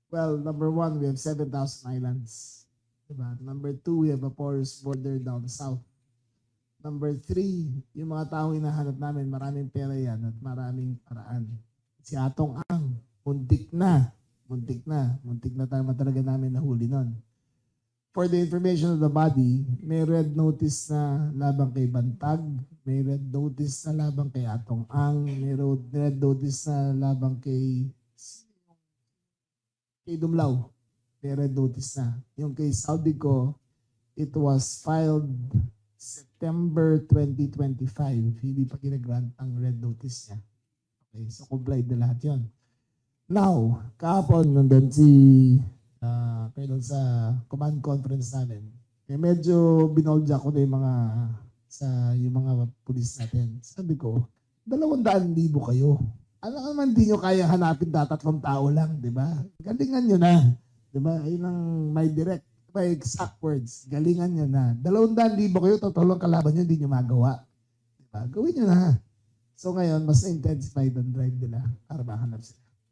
Well, number one, we have 7,000 islands. Diba? Number two, we have a porous border down south. Number three, yung mga taong hinahanap namin, maraming pera yan at maraming paraan. Si Atong Ang, muntik na. Muntik na talaga namin nahuli nun. For the information of the body, may red notice na labang kay Bantag, may red notice na labang kay Atong Ang, may red notice na labang kay Dumlaw. May red notice na. Yung kay Saudi ko, it was filed September 2025. Hindi pa ginagrant ang red notice niya. Okay, so complied na lahat yun. Now, kahapon nandun si kayo sa command conference namin. Eh, medyo binoldya ko na yung mga pulis natin. Sabi ko, 200,000 kayo. Alam naman hindi nyo kaya hanapin 3 tao lang, di ba? Galingan nyo na. Di ba? Ayun ang my direct, my exact words. Galingan nyo na. 200,000 kayo, totoo kalaban nyo, hindi nyo magawa. Di ba? Gawin nyo na. So ngayon, mas intensified ang drive nila para mahanap sila.